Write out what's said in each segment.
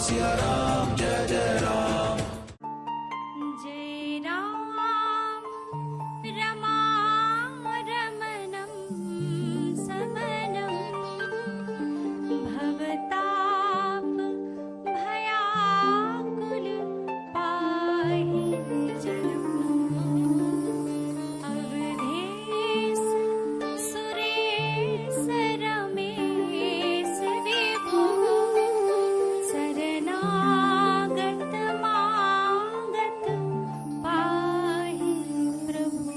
सिया राम, जय जय राम। जय राम रमा रमणं समनं भवताप भयाकुल पाहि जन्म अवधेश सुरेश रमेश विभो शरणागत मागत पाहि प्रभु।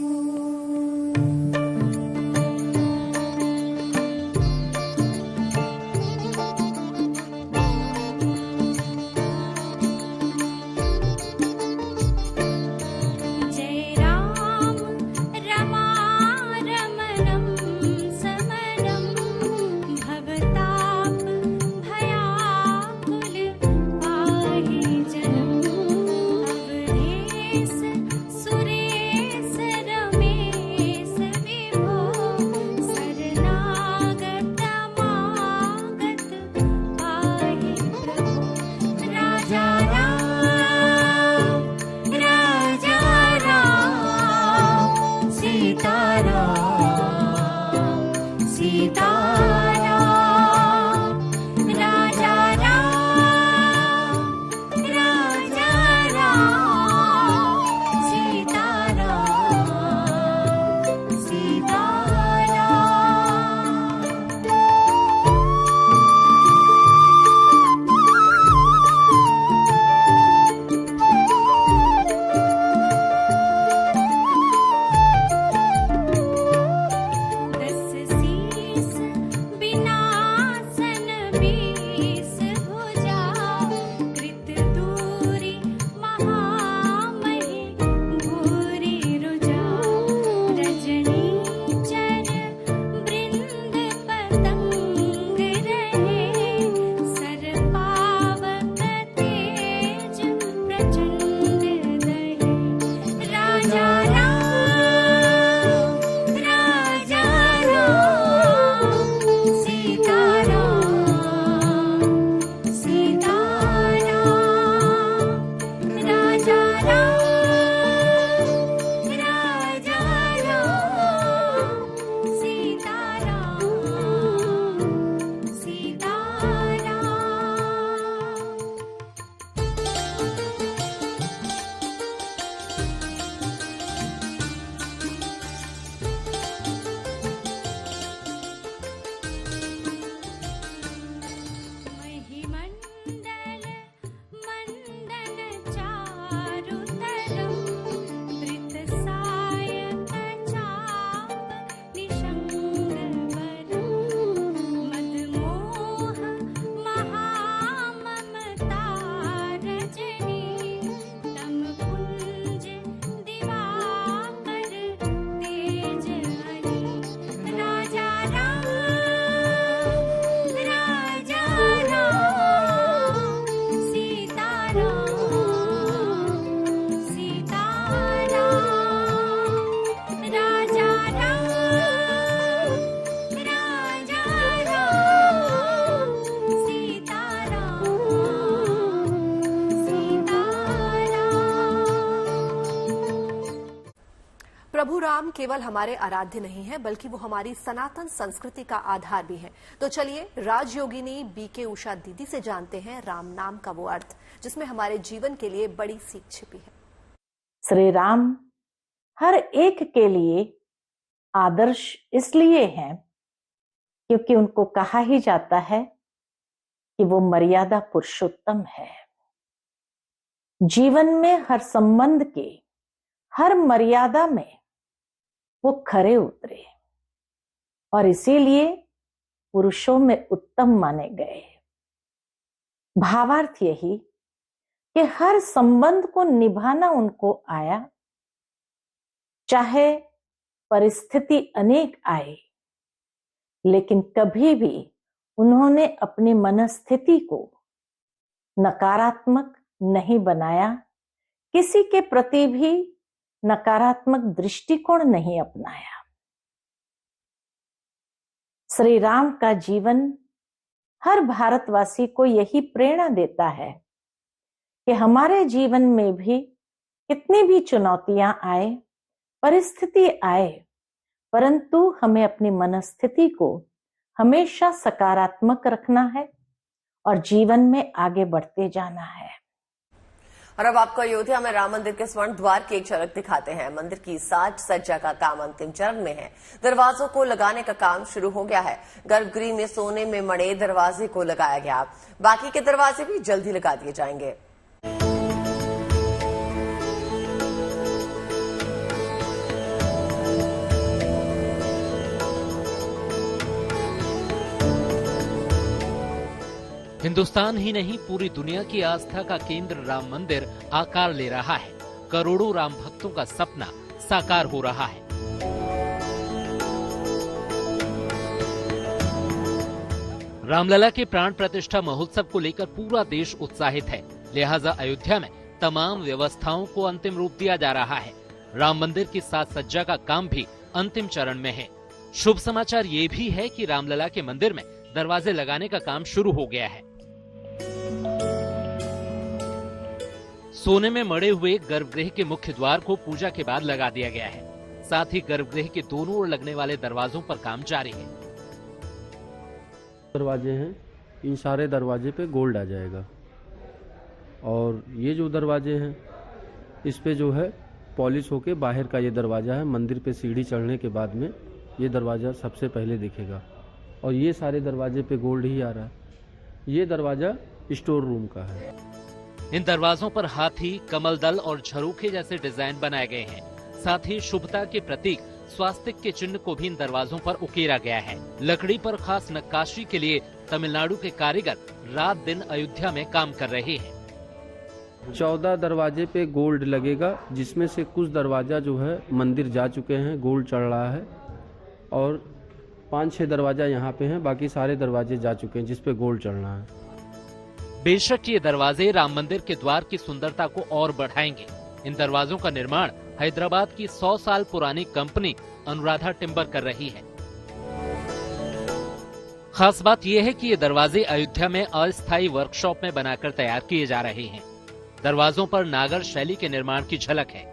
जय राम रमा रमणं समनं भवताप भयाकुल पाहि जन्म अवधेश सुरेश रमेश विभो शरणागत मागत पाहि प्रभु। राजा राम सीता राम सीता राम राजा राम सीता राम सीता राम। दस शीस विनाशन बीस भुजा कृत दूरी महामहि भूरि रुजा रजनी चर वृंद पतंग रहे सर पावक तेज प्रचंड दहे। राजा राम सीता राम सीता राम राजा राम सीता राम सीता राम। महिमंडल मंडन चारु तरम धृत सायक चाप निषंग वरम मदमोह महाममता रजनी तम पुंज दिवाकर तेज हरि। राजा राम सीता राम सीता राम राजा राम सीता राम सीता राम। प्रभु राम केवल हमारे आराध्य नहीं है बल्कि वो हमारी सनातन संस्कृति का आधार भी है। तो चलिए राजयोगिनी बीके उषा दीदी से जानते हैं राम नाम का वो अर्थ जिसमें हमारे जीवन के लिए बड़ी सीख छिपी है। श्री राम हर एक के लिए आदर्श इसलिए हैं क्योंकि उनको कहा ही जाता है कि वो मर्यादा पुरुषोत्तम है। जीवन में हर संबंध के हर मर्यादा में वो खरे उतरे और इसीलिए पुरुषों में उत्तम माने गए। भावार्थ यही कि हर संबंध को निभाना उनको आया, चाहे परिस्थिति अनेक आए, लेकिन कभी भी उन्होंने अपनी मनस्थिति को नकारात्मक नहीं बनाया, किसी के प्रति भी नकारात्मक दृष्टिकोण नहीं अपनाया। श्री राम का जीवन हर भारतवासी को यही प्रेरणा देता है कि हमारे जीवन में भी कितनी भी चुनौतियां आए, परिस्थिति आए, परंतु हमें अपनी मनस्थिति को हमेशा सकारात्मक रखना है और जीवन में आगे बढ़ते जाना है। और अब आपको अयोध्या में राम मंदिर के स्वर्ण द्वार की एक झलक दिखाते हैं। मंदिर की साज सज्जा का काम अंतिम चरण में है। दरवाजों को लगाने का काम शुरू हो गया है। गर्भगृह में सोने में मढ़े दरवाजे को लगाया गया। बाकी के दरवाजे भी जल्दी लगा दिए जाएंगे। हिंदुस्तान ही नहीं, पूरी दुनिया की आस्था का केंद्र राम मंदिर आकार ले रहा है। करोड़ों राम भक्तों का सपना साकार हो रहा है। रामलला के प्राण प्रतिष्ठा महोत्सव को लेकर पूरा देश उत्साहित है। लिहाजा अयोध्या में तमाम व्यवस्थाओं को अंतिम रूप दिया जा रहा है। राम मंदिर की साज सज्जा का काम भी अंतिम चरण में है। शुभ समाचार ये भी है कि रामलला के मंदिर में दरवाजे लगाने का काम शुरू हो गया है। सोने में मढ़े हुए गर्भगृह के मुख्य द्वार को पूजा के बाद लगा दिया गया है। साथ ही गर्भगृह के दोनों ओर लगने वाले दरवाजों पर काम जारी है। दरवाजे हैं, इन सारे दरवाजे पे गोल्ड आ जाएगा और ये जो दरवाजे हैं इस पे जो है पॉलिश होके बाहर का ये दरवाजा है। मंदिर पे सीढ़ी चढ़ने के बाद में ये दरवाजा सबसे पहले दिखेगा और ये सारे दरवाजे पे गोल्ड ही आ रहा है। ये दरवाजा स्टोर रूम का है। इन दरवाजों पर हाथी, कमल दल और झरोखे जैसे डिजाइन बनाए गए हैं। साथ ही शुभता के प्रतीक स्वास्तिक के चिन्ह को भी इन दरवाजों पर उकेरा गया है। लकड़ी पर खास नक्काशी के लिए तमिलनाडु के कारीगर रात दिन अयोध्या में काम कर रहे हैं। 14 दरवाजे पे गोल्ड लगेगा, जिसमें से कुछ दरवाजा जो है मंदिर जा चुके हैं, गोल्ड चढ़ रहा है और 5-6 दरवाजा यहाँ पे हैं, बाकी सारे दरवाजे जा चुके हैं जिसपे गोल्ड चढ़ना है। बेशक ये दरवाजे राम मंदिर के द्वार की सुंदरता को और बढ़ाएंगे। इन दरवाजों का निर्माण हैदराबाद की 100 साल पुरानी कंपनी अनुराधा टिम्बर कर रही है। खास बात यह है कि ये दरवाजे अयोध्या में अस्थायी वर्कशॉप में बनाकर तैयार किए जा रहे हैं। दरवाजों पर नागर शैली के निर्माण की झलक है,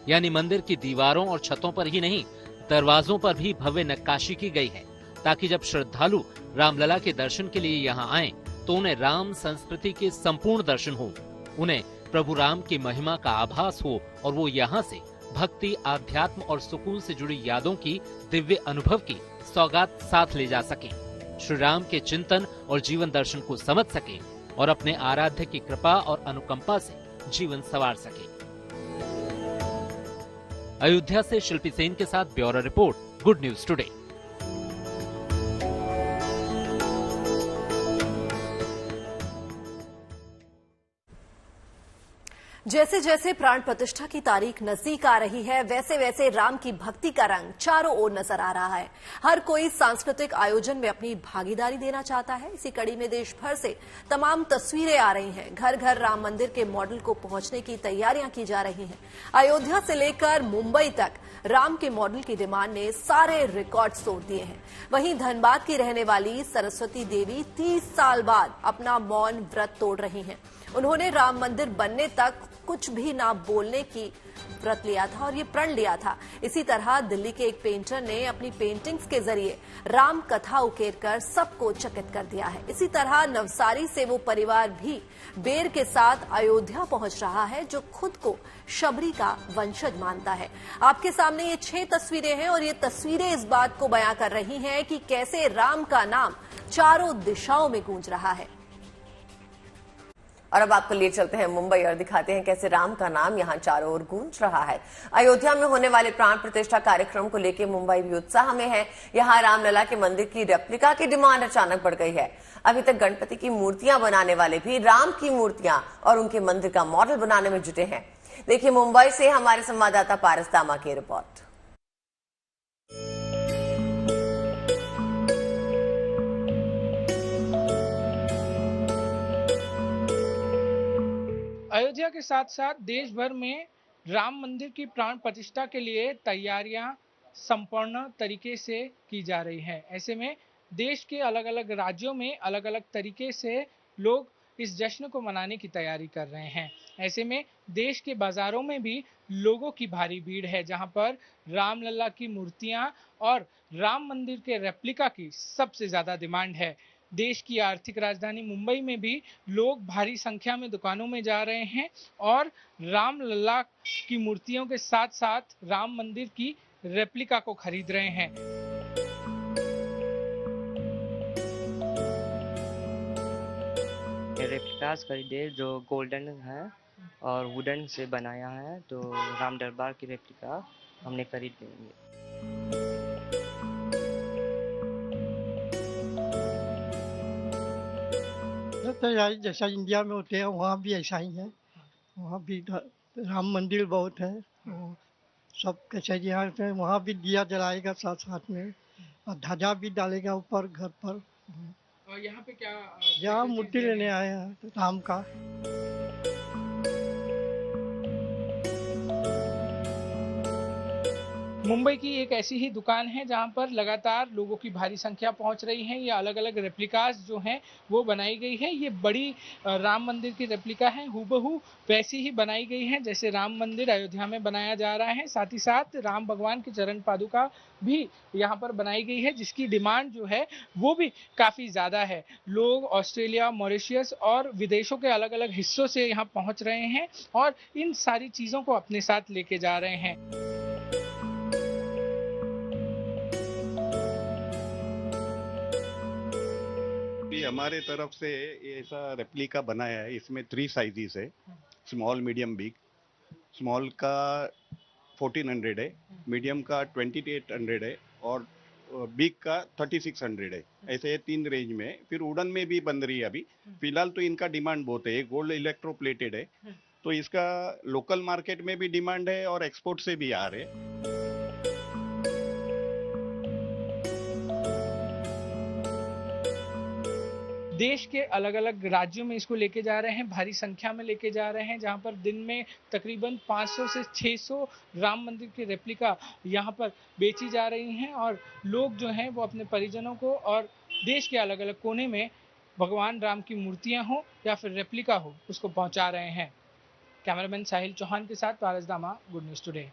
यानी मंदिर की दीवारों और छतों पर ही नहीं, दरवाजों पर भी भव्य नक्काशी की गई है, ताकि जब श्रद्धालु रामलला के दर्शन के लिए यहाँ आएं, तो उन्हें राम संस्कृति के संपूर्ण दर्शन हो, उन्हें प्रभु राम की महिमा का आभास हो और वो यहाँ से भक्ति, आध्यात्म और सुकून से जुड़ी यादों की दिव्य अनुभव की सौगात साथ ले जा सके, श्री राम के चिंतन और जीवन दर्शन को समझ सके और अपने आराध्य की कृपा और अनुकंपा से जीवन संवार सके। अयोध्या से शिल्पी सेन के साथ bureau report, good news today. जैसे जैसे प्राण प्रतिष्ठा की तारीख नजदीक आ रही है, वैसे वैसे राम की भक्ति का रंग चारों ओर नजर आ रहा है। हर कोई सांस्कृतिक आयोजन में अपनी भागीदारी देना चाहता है। इसी कड़ी में देश भर से तमाम तस्वीरें आ रही हैं। घर घर राम मंदिर के मॉडल को पहुंचने की तैयारियां की जा रही हैं। अयोध्या से लेकर मुंबई तक राम के मॉडल की डिमांड ने सारे रिकॉर्ड तोड़ दिए हैं। वहीं धनबाद की रहने वाली सरस्वती देवी 30 साल बाद अपना मौन व्रत तोड़ रही हैं। उन्होंने राम मंदिर बनने तक कुछ भी ना बोलने की व्रत लिया था और ये प्रण लिया था। इसी तरह दिल्ली के एक पेंटर ने अपनी पेंटिंग्स के जरिए राम कथा उकेरकर सबको चकित कर दिया है। इसी तरह नवसारी से वो परिवार भी बेर के साथ अयोध्या पहुंच रहा है, जो खुद को शबरी का वंशज मानता है। आपके सामने ये 6 तस्वीरें हैं और ये तस्वीरें इस बात को बयां कर रही हैं कि कैसे राम का नाम चारों दिशाओं में गूंज रहा है। और अब आपको लिए चलते हैं मुंबई और दिखाते हैं कैसे राम का नाम यहां चारों ओर गूंज रहा है। अयोध्या में होने वाले प्राण प्रतिष्ठा कार्यक्रम को लेकर मुंबई भी उत्साह में है। यहां रामलला के मंदिर की रेप्लिका की डिमांड अचानक बढ़ गई है। अभी तक गणपति की मूर्तियां बनाने वाले भी राम की मूर्तियां और उनके मंदिर का मॉडल बनाने में जुटे हैं। देखिए मुंबई से हमारे संवाददाता पारस दामा की रिपोर्ट। अयोध्या के साथ साथ देश भर में राम मंदिर की प्राण प्रतिष्ठा के लिए तैयारियां संपूर्ण तरीके से की जा रही हैं। ऐसे में देश के अलग अलग राज्यों में अलग अलग तरीके से लोग इस जश्न को मनाने की तैयारी कर रहे हैं। ऐसे में देश के बाजारों में भी लोगों की भारी भीड़ है, जहां पर रामलला की मूर्तियां और राम मंदिर के रेप्लिका की सबसे ज्यादा डिमांड है। देश की आर्थिक राजधानी मुंबई में भी लोग भारी संख्या में दुकानों में जा रहे हैं और रामलला की मूर्तियों के साथ साथ राम मंदिर की रेप्लिका को खरीद रहे हैं। रेप्लिकास खरीदे जो गोल्डन है और वुडन से बनाया है, तो राम दरबार की रेप्लिका हमने खरीद लेंगे। तो जैसा इंडिया में होते हैं वहाँ भी ऐसा ही है। वहाँ भी राम मंदिर बहुत है, सब कैसे यहाँ पे वहाँ भी दिया जलाएगा साथ साथ में, और ध्वजा भी डालेगा ऊपर घर पर। और यहाँ पे क्या यहाँ मूर्ति लेने आए हैं राम का। मुंबई की एक ऐसी ही दुकान है जहां पर लगातार लोगों की भारी संख्या पहुंच रही है। ये अलग अलग रेप्लिकास जो हैं वो बनाई गई है। ये बड़ी राम मंदिर की रेप्लिका है, हूबहू वैसी ही बनाई गई है जैसे राम मंदिर अयोध्या में बनाया जा रहा है। साथ ही साथ राम भगवान की चरण पादुका भी यहाँ पर बनाई गई है, जिसकी डिमांड जो है वो भी काफी ज्यादा है। लोग ऑस्ट्रेलिया, मॉरिशस और विदेशों के अलग अलग हिस्सों से यहाँ पहुंच रहे हैं और इन सारी चीजों को अपने साथ लेके जा रहे हैं। हमारे तरफ से ऐसा रेप्लिका बनाया है। इसमें 3 साइजेस है, स्मॉल, मीडियम, बिग। स्मॉल का 1400 है, मीडियम का 2800 है और बिग का 3600 है। ऐसे 3 रेंज में। फिर वुडन में भी बन रही है अभी फिलहाल। तो इनका डिमांड बहुत है। गोल्ड इलेक्ट्रोप्लेटेड है, तो इसका लोकल मार्केट में भी डिमांड है और एक्सपोर्ट से भी आ रहे हैं। देश के अलग अलग राज्यों में इसको लेके जा रहे हैं, भारी संख्या में लेके जा रहे हैं, जहां पर दिन में तकरीबन 500 से 600 राम मंदिर की रेप्लिका यहां पर बेची जा रही हैं और लोग जो हैं वो अपने परिजनों को और देश के अलग अलग कोने में भगवान राम की मूर्तियां हो या फिर रेप्लिका हो उसको पहुंचा रहे हैं। कैमरामैन साहिल चौहान के साथ पारस दामा, गुड न्यूज टुडे।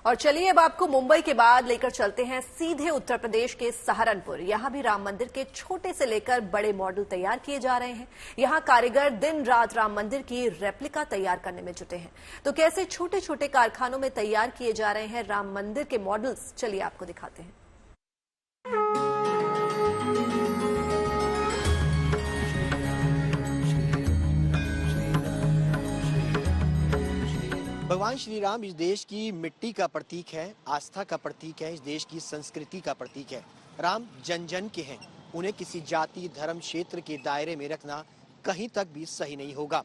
और चलिए अब आपको मुंबई के बाद लेकर चलते हैं सीधे उत्तर प्रदेश के सहारनपुर। यहां भी राम मंदिर के छोटे से लेकर बड़े मॉडल तैयार किए जा रहे हैं। यहां कारीगर दिन रात राम मंदिर की रेप्लिका तैयार करने में जुटे हैं। तो कैसे छोटे छोटे कारखानों में तैयार किए जा रहे हैं राम मंदिर के मॉडल्स, चलिए आपको दिखाते हैं। भगवान श्री राम इस देश की मिट्टी का प्रतीक है, आस्था का प्रतीक है, इस देश की संस्कृति का प्रतीक है। राम जन जन के हैं, उन्हें किसी जाति, धर्म, क्षेत्र के दायरे में रखना कहीं तक भी सही नहीं होगा।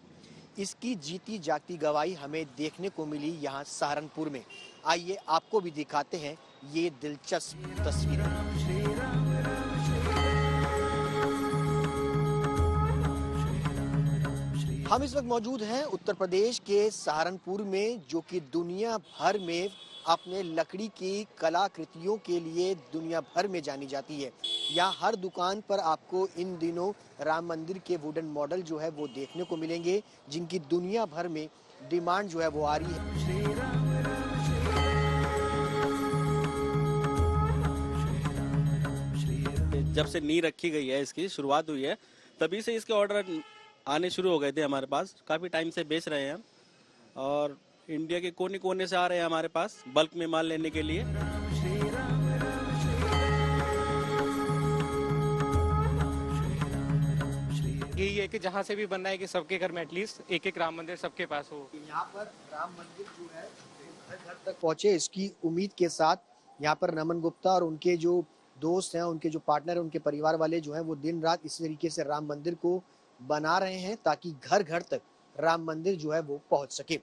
इसकी जीती जागती गवाही हमें देखने को मिली यहाँ सहारनपुर में। आइए आपको भी दिखाते हैं ये दिलचस्प तस्वीरें। हम इस वक्त मौजूद हैं उत्तर प्रदेश के सहारनपुर में, जो कि दुनिया भर में अपने लकड़ी की कलाकृतियों के लिए दुनिया भर में जानी जाती है। यहाँ हर दुकान पर आपको इन दिनों राम मंदिर के वुडन मॉडल जो है वो देखने को मिलेंगे, जिनकी दुनिया भर में डिमांड जो है वो आ रही है। जब से नींव रखी गई है, इसकी शुरुआत हुई है, तभी से इसके ऑर्डर आने शुरू हो गए थे हमारे पास। काफ़ी टाइम से बेच रहे हैं और इंडिया के कोने कोने से आ रहे हैं हमारे पास बल्क में माल लेने के लिए। यही है कि जहाँ से भी बनना है कि सबके घर में एटलीस्ट एक एक राम मंदिर सबके पास हो। यहाँ पर राम मंदिर जो है घर घर तक पहुँचे, इसकी उम्मीद के साथ यहाँ पर नमन गुप्ता और उनके जो दोस्त हैं, उनके जो पार्टनर हैं, उनके परिवार वाले जो हैं वो दिन रात इस तरीके से राम मंदिर को बना रहे हैं ताकि घर घर तक राम मंदिर जो है वो पहुंच सके।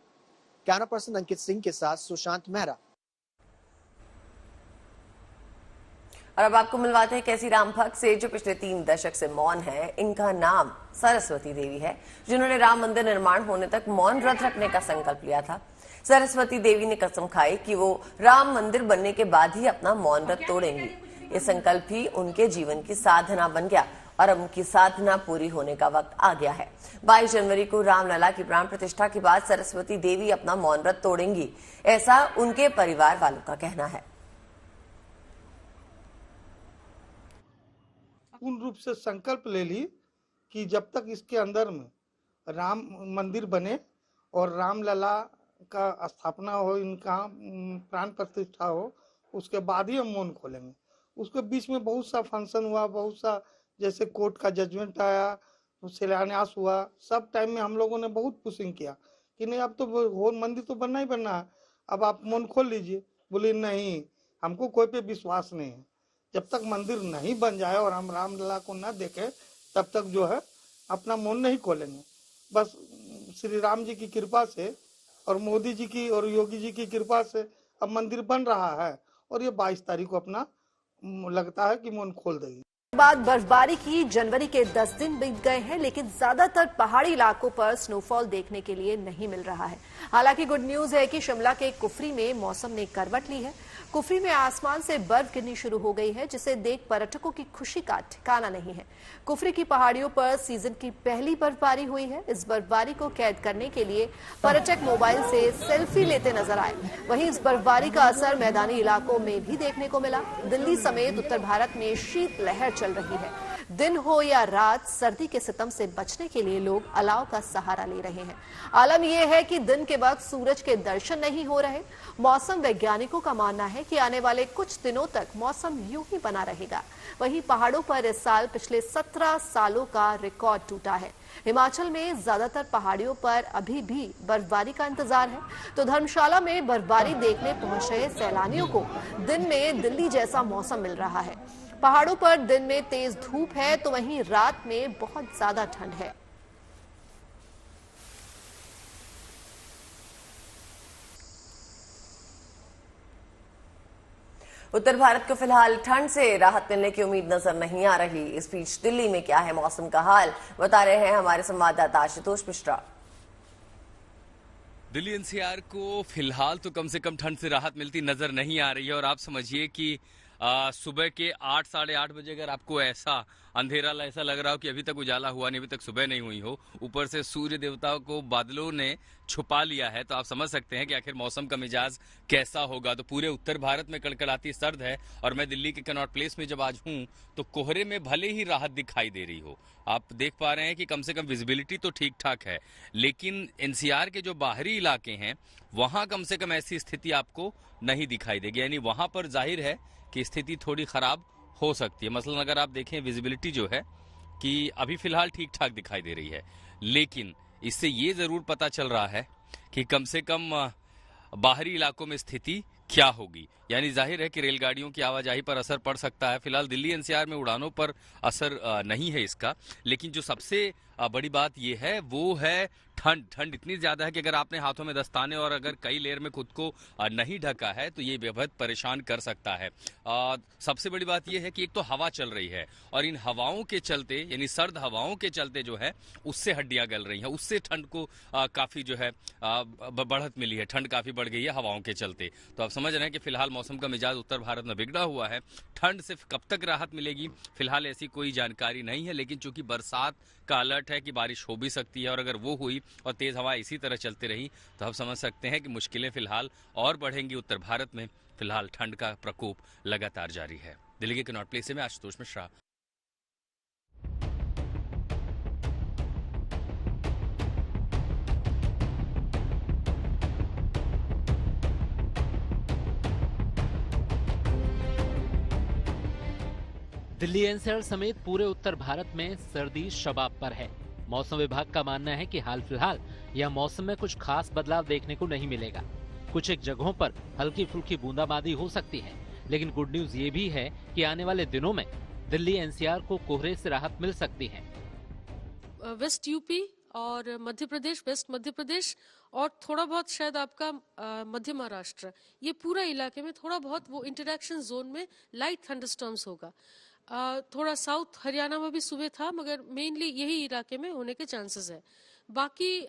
कैमरा पर्सन अंकित सिंह के साथ सुशांत मेहरा। और अब आपको मिलवाते हैं कैसी राम भक्त से जो पिछले 3 दशक से मौन है। इनका नाम सरस्वती देवी है, जिन्होंने राम मंदिर निर्माण होने तक मौन व्रत रखने का संकल्प लिया था। सरस्वती देवी ने कसम खाई कि वो राम मंदिर बनने के बाद ही अपना मौन व्रत तोड़ेंगी। ये संकल्प भी उनके जीवन की साधना बन गया और अब उनकी साधना पूरी होने का वक्त आ गया है। 22 जनवरी को रामलला की प्राण प्रतिष्ठा के बाद सरस्वती देवी अपना मौन व्रत तोड़ेंगी, ऐसा उनके परिवार वालों का कहना है। पूर्ण रूप से संकल्प ले ली कि जब तक इसके अंदर में राम मंदिर बने और रामलला का स्थापना हो, इनका प्राण प्रतिष्ठा हो, उसके बाद ही हम मौन खोलेंगे। उसके बीच में बहुत सा फंक्शन हुआ, बहुत सा जैसे कोर्ट का जजमेंट आया, शिलान्यास हुआ, सब टाइम में हम लोगों ने बहुत पुशिंग किया कि नहीं अब तो मंदिर तो बनना ही बनना है, अब आप मौन खोल लीजिए। बोले नहीं, हमको कोई पे विश्वास नहीं है, जब तक मंदिर नहीं बन जाए और हम रामलला को न देखें तब तक जो है अपना मौन नहीं खोलेंगे। बस श्री राम जी की कृपा से और मोदी जी की और योगी जी की कृपा से अब मंदिर बन रहा है और ये 22 तारीख को अपना लगता है कि मौन खोल देगी। बाद बर्फबारी की जनवरी के 10 दिन बीत गए हैं, लेकिन ज्यादातर पहाड़ी इलाकों पर स्नोफॉल देखने के लिए नहीं मिल रहा है। हालांकि गुड न्यूज है कि शिमला के कुफरी में मौसम ने करवट ली है। कुफरी में आसमान से बर्फ गिरनी शुरू हो गई है, जिसे देख पर्यटकों की खुशी का ठिकाना नहीं है। कुफरी की पहाड़ियों पर सीजन की पहली बर्फबारी हुई है। इस बर्फबारी को कैद करने के लिए पर्यटक मोबाइल से सेल्फी लेते नजर आए। वहीं इस बर्फबारी का असर मैदानी इलाकों में भी देखने को मिला। दिल्ली समेत उत्तर भारत में शीत लहर चल रही है। दिन हो या रात, सर्दी के सितम से बचने के लिए लोग अलाव का सहारा ले रहे हैं। आलम यह है कि दिन के वक्त सूरज के दर्शन नहीं हो रहे। मौसम वैज्ञानिकों का मानना है कि आने वाले कुछ दिनों तक मौसम यूं ही बना रहेगा। वहीं पहाड़ों पर इस साल पिछले 17 सालों का रिकॉर्ड टूटा है। हिमाचल में ज्यादातर पहाड़ियों पर अभी भी बर्फबारी का इंतजार है, तो धर्मशाला में बर्फबारी देखने पहुंच रहे सैलानियों को दिन में दिल्ली जैसा मौसम मिल रहा है। पहाड़ों पर दिन में तेज धूप है, तो वहीं रात में बहुत ज्यादा ठंड है। उत्तर भारत को फिलहाल ठंड से राहत मिलने की उम्मीद नजर नहीं आ रही। इस बीच दिल्ली में क्या है मौसम का हाल, बता रहे हैं हमारे संवाददाता आशुतोष मिश्रा। दिल्ली एनसीआर को फिलहाल तो कम से कम ठंड से राहत मिलती नजर नहीं आ रही है। और आप समझिए कि सुबह के 8 साढ़े 8 बजे अगर आपको ऐसा अंधेरा ऐसा लग रहा हो कि अभी तक उजाला हुआ नहीं, अभी तक सुबह नहीं हुई हो, ऊपर से सूर्य देवता को बादलों ने छुपा लिया है, तो आप समझ सकते हैं कि आखिर मौसम का मिजाज कैसा होगा। तो पूरे उत्तर भारत में कड़कड़ाती सर्द है। और मैं दिल्ली के कनॉट प्लेस में जब आज हूं तो कोहरे में भले ही राहत दिखाई दे रही हो, आप देख पा रहे हैं कि कम से कम विजिबिलिटी तो ठीक ठाक है, लेकिन एनसीआर के जो बाहरी इलाके हैं वहां कम से कम ऐसी स्थिति आपको नहीं दिखाई देगी। यानी वहां पर जाहिर है कि स्थिति थोड़ी खराब हो सकती है। मसलन अगर आप देखें विजिबिलिटी जो है कि अभी फिलहाल ठीक ठाक दिखाई दे रही है, लेकिन इससे ये जरूर पता चल रहा है कि कम से कम बाहरी इलाकों में स्थिति क्या होगी। यानी जाहिर है कि रेलगाड़ियों की आवाजाही पर असर पड़ सकता है। फिलहाल दिल्ली एनसीआर में उड़ानों पर असर नहीं है इसका, लेकिन जो सबसे बड़ी बात यह है वो है ठंड। ठंड इतनी ज्यादा है कि अगर आपने हाथों में दस्ताने और अगर कई लेयर में खुद को नहीं ढका है तो ये बेहद परेशान कर सकता है। सबसे बड़ी बात यह है कि एक तो हवा चल रही है और इन हवाओं के चलते, यानी सर्द हवाओं के चलते जो है उससे हड्डियां गल रही हैं, उससे ठंड को काफी जो है बढ़त मिली है, ठंड काफी बढ़ गई है हवाओं के चलते। तो आप समझ रहे हैं कि फिलहाल मौसम का मिजाज उत्तर भारत में बिगड़ा हुआ है। ठंड से कब तक राहत मिलेगी फिलहाल ऐसी कोई जानकारी नहीं है, लेकिन चूंकि बरसात का अलर्ट है कि बारिश हो भी सकती है और अगर वो हुई और तेज हवा इसी तरह चलती रही तो आप समझ सकते हैं कि मुश्किलें फिलहाल और बढ़ेंगी उत्तर भारत में। फिलहाल ठंड का प्रकोप लगातार जारी है। दिल्ली के कनॉट प्लेस से मैं आशुतोष मिश्रा। दिल्ली एनसीआर समेत पूरे उत्तर भारत में सर्दी शबाब पर है। मौसम विभाग का मानना है कि हाल फिलहाल यह मौसम में कुछ खास बदलाव देखने को नहीं मिलेगा। कुछ एक जगहों पर हल्की फुल्की बूंदाबांदी हो सकती है, लेकिन गुड न्यूज ये भी है कि आने वाले दिनों में दिल्ली एनसीआर को कोहरे से राहत मिल सकती है। वेस्ट यूपी और मध्य प्रदेश, वेस्ट मध्य प्रदेश और थोड़ा बहुत शायद आपका मध्य महाराष्ट्र, ये पूरा इलाके में थोड़ा बहुत वो इंटरैक्शन जोन में लाइट थंडरस्टॉर्म्स होगा। थोड़ा साउथ हरियाणा में भी सुबह था, मगर मेनली यही इलाके में होने के चांसेस है। बाकी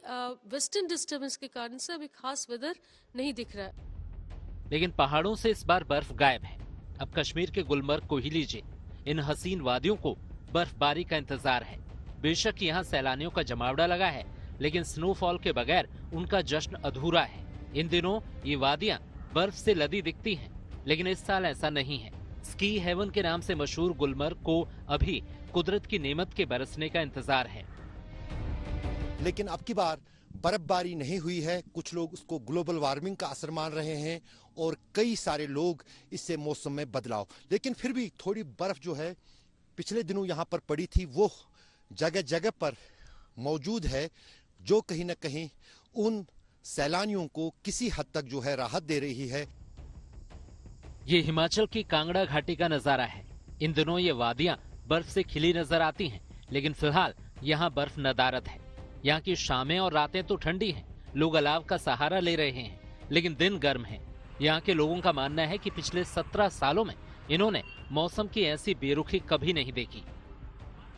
वेस्टर्न डिस्टर्बेंस के कारण से अभी खास वेदर नहीं दिख रहा है। लेकिन पहाड़ों से इस बार बर्फ गायब है। अब कश्मीर के गुलमर्ग को ही लीजिए। इन हसीन वादियों को बर्फबारी का इंतजार है। बेशक यहाँ सैलानियों का जमावड़ा लगा है, लेकिन स्नोफॉल के बगैर उनका जश्न अधूरा है। इन दिनों ये वादियां बर्फ से लदी दिखती हैं, लेकिन इस साल ऐसा नहीं है। स्की हेवन के नाम से मशहूर गुलमर्ग को अभी कुदरत की नेमत के बरसने का इंतजार है। लेकिन अब की बार बर्फबारी नहीं हुई है। कुछ लोग उसको ग्लोबल वार्मिंग का असर मान रहे हैं और कई सारे लोग इससे मौसम में बदलाव। लेकिन फिर भी थोड़ी बर्फ जो है पिछले दिनों यहाँ पर पड़ी थी, वो जगह जगह पर मौजूद है, जो कहीं न कहीं उन सैलानियों को किसी हद तक जो है राहत दे रही है। ये हिमाचल की कांगड़ा घाटी का नजारा है। इन दिनों ये वादियां बर्फ से खिली नजर आती हैं, लेकिन फिलहाल यहाँ बर्फ नदारद है। यहाँ की शामें और रातें तो ठंडी हैं, लोग अलाव का सहारा ले रहे हैं, लेकिन दिन गर्म है। यहाँ के लोगों का मानना है कि पिछले 17 सालों में इन्होंने मौसम की ऐसी बेरुखी कभी नहीं देखी।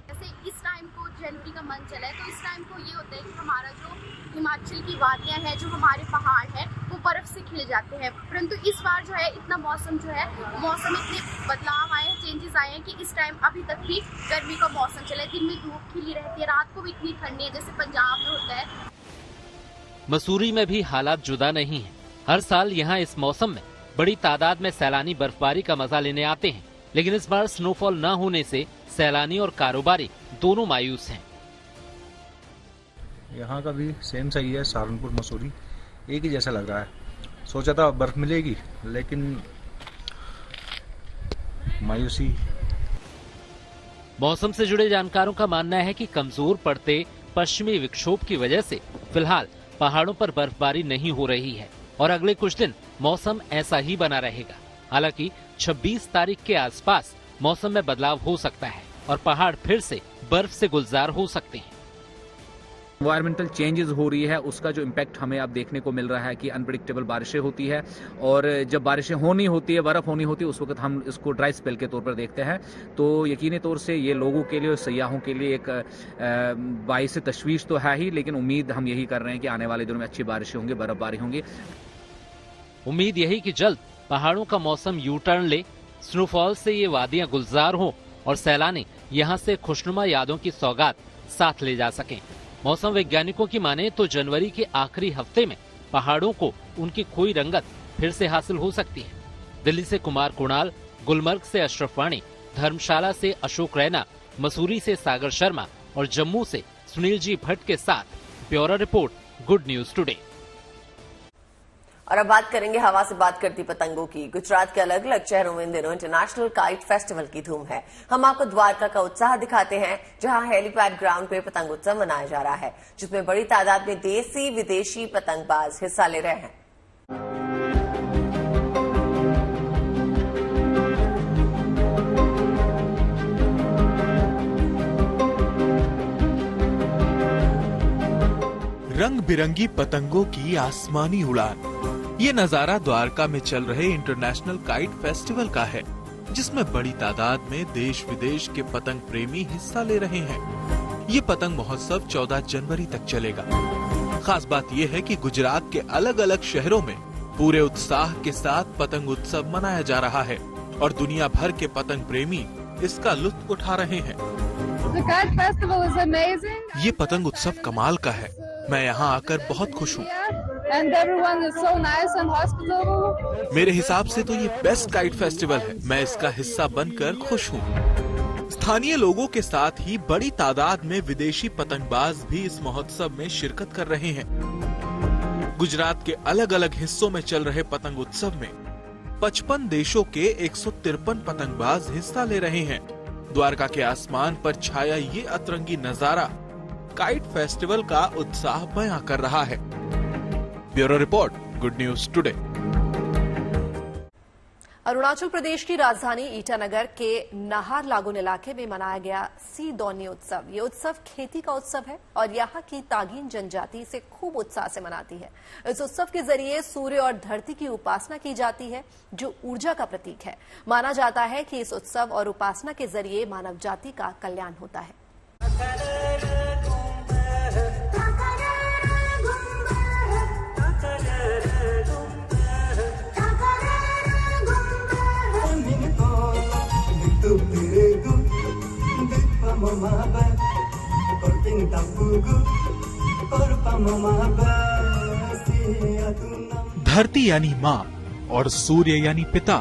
जैसे इस टाइम को जनवरी का मंथ चला है, तो इस टाइम को ये होता है कि हमारा जो हिमाचल की वादियां हैं, जो हमारे पहाड़ हैं, वो बर्फ से खिल जाते हैं। परंतु इस बार जो है इतना मौसम जो है, मौसम में इतने बदलाव आए हैं, चेंजेस आए हैं कि इस टाइम अभी तक भी गर्मी का मौसम चला है। दिन में धूप खिली रहती है, रात को भी इतनी ठंडी है जैसे पंजाब में होता है। मसूरी में भी हालात जुदा नहीं है। हर साल यहाँ इस मौसम में बड़ी तादाद में सैलानी बर्फबारी का मजा लेने आते हैं, लेकिन इस बार स्नोफॉल न होने से सैलानी और कारोबारी दोनों मायूस हैं। यहाँ का भी सेम सही है, सहारनपुर मसूरी एक ही जैसा लग रहा है। सोचा था बर्फ मिलेगी, लेकिन मायूसी। मौसम से जुड़े जानकारों का मानना है कि कमजोर पड़ते पश्चिमी विक्षोभ की वजह से फिलहाल पहाड़ों पर बर्फबारी नहीं हो रही है और अगले कुछ दिन मौसम ऐसा ही बना रहेगा। हालांकि 26 तारीख के आसपास मौसम में बदलाव हो सकता है और पहाड़ फिर से बर्फ से गुलजार हो सकते हैं। एनवायरमेंटल चेंजेस हो रही है, उसका जो इम्पैक्ट हमें अब देखने को मिल रहा है कि अनप्रेडिक्टेबल बारिशें होती है, और जब बारिशें होनी होती है, बर्फ होनी होती है, उस वक्त हम इसको ड्राई स्पेल के तौर पर देखते हैं। तो यकीनी तौर से ये लोगों के लिए और सयाहों के लिए एक बाइस तशवीश तो है ही, लेकिन उम्मीद हम यही कर रहे हैं कि आने वाले दिनों में अच्छी बारिशें होंगी, बर्फबारी होंगी। उम्मीद यही कि जल्द पहाड़ों का मौसम यू टर्न ले, स्नोफॉल से ये वादियां गुलजार हों और सैलानी यहाँ से खुशनुमा यादों की सौगात साथ ले जा सकें। मौसम वैज्ञानिकों की माने तो जनवरी के आखिरी हफ्ते में पहाड़ों को उनकी खोई रंगत फिर से हासिल हो सकती है। दिल्ली से कुमार कुणाल, गुलमर्ग से अशरफ वाणी, धर्मशाला से अशोक रैना, मसूरी से सागर शर्मा और जम्मू से सुनील जी भट्ट के साथ bureau report, good news today. और अब बात करेंगे हवा से बात करती पतंगों की। गुजरात के अलग अलग शहरों में इन दिनों इंटरनेशनल काइट फेस्टिवल की धूम है। हम आपको द्वारका का उत्साह दिखाते हैं, जहां हेलीपैड ग्राउंड पे पतंग उत्सव मनाया जा रहा है, जिसमें बड़ी तादाद में देसी विदेशी पतंगबाज हिस्सा ले रहे हैं। रंग बिरंगी पतंगों की आसमानी उड़ान, ये नजारा द्वारका में चल रहे इंटरनेशनल काइट फेस्टिवल का है, जिसमें बड़ी तादाद में देश विदेश के पतंग प्रेमी हिस्सा ले रहे हैं। ये पतंग महोत्सव 14 जनवरी तक चलेगा। खास बात ये है कि गुजरात के अलग अलग शहरों में पूरे उत्साह के साथ पतंग उत्सव मनाया जा रहा है और दुनिया भर के पतंग प्रेमी इसका लुत्फ उठा रहे हैं। ये पतंग उत्सव कमाल का है। मैं यहाँ आकर बहुत खुश हूँ। मेरे हिसाब से तो ये बेस्ट काइट फेस्टिवल है। मैं इसका हिस्सा बनकर खुश हूँ। स्थानीय लोगों के साथ ही बड़ी तादाद में विदेशी पतंगबाज भी इस महोत्सव में शिरकत कर रहे हैं। गुजरात के अलग अलग हिस्सों में चल रहे पतंग उत्सव में 55 देशों के 153 पतंगबाज हिस्सा ले रहे हैं। द्वारका के आसमान पर छाया ये अतरंगी नजारा काइट फेस्टिवल का उत्साह बयां कर रहा है। Bureau report, good news today. Arunachal Pradesh की राजधानी ईटानगर के नाहर लागून इलाके में मनाया गया सी दोनी उत्सव। ये उत्सव खेती का उत्सव है और यहाँ की तागीन जनजाति इसे खूब उत्साह से मनाती है। इस उत्सव के जरिए सूर्य और धरती की उपासना की जाती है, जो ऊर्जा का प्रतीक है। माना जाता है कि इस उत्सव और उपासना के जरिए मानव जाति का कल्याण होता है। धरती यानी माँ और सूर्य यानी पिता।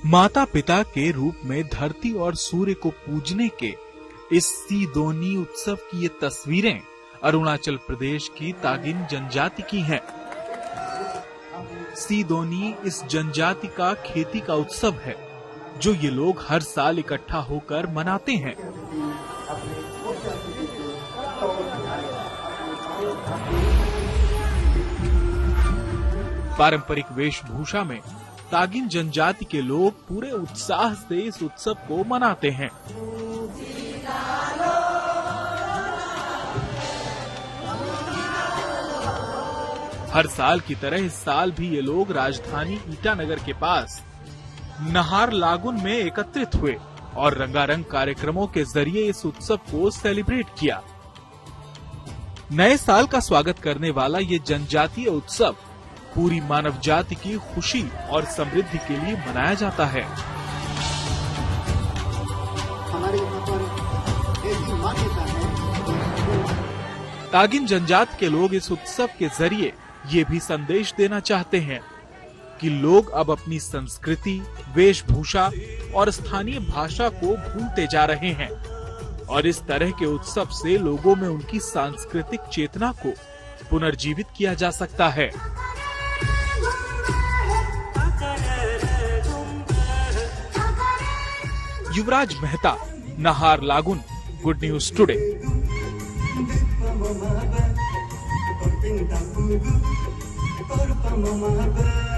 माता पिता के रूप में धरती और सूर्य को पूजने के इस सीदोनी उत्सव की ये तस्वीरें अरुणाचल प्रदेश की तागिन जनजाति की हैं। सीदोनी इस जनजाति का खेती का उत्सव है जो ये लोग हर साल इकट्ठा होकर मनाते हैं। पारंपरिक वेशभूषा में तागिन जनजाति के लोग पूरे उत्साह से इस उत्सव को मनाते हैं। हर साल की तरह इस साल भी ये लोग राजधानी ईटानगर के पास नहार लागुन में एकत्रित हुए और रंगारंग कार्यक्रमों के जरिए इस उत्सव को सेलिब्रेट किया। नए साल का स्वागत करने वाला ये जनजातीय उत्सव पूरी मानव जाति की खुशी और समृद्धि के लिए मनाया जाता है। हमारे यहाँ पर एक मान्यता है। तागिन जनजाति के लोग इस उत्सव के जरिए ये भी संदेश देना चाहते हैं कि लोग अब अपनी संस्कृति, वेशभूषा और स्थानीय भाषा को भूलते जा रहे हैं और इस तरह के उत्सव से लोगों में उनकी सांस्कृतिक चेतना को पुनर्जीवित किया जा सकता है। युवराज मेहता, नहार लागुन, गुड न्यूज टुडे। Mama,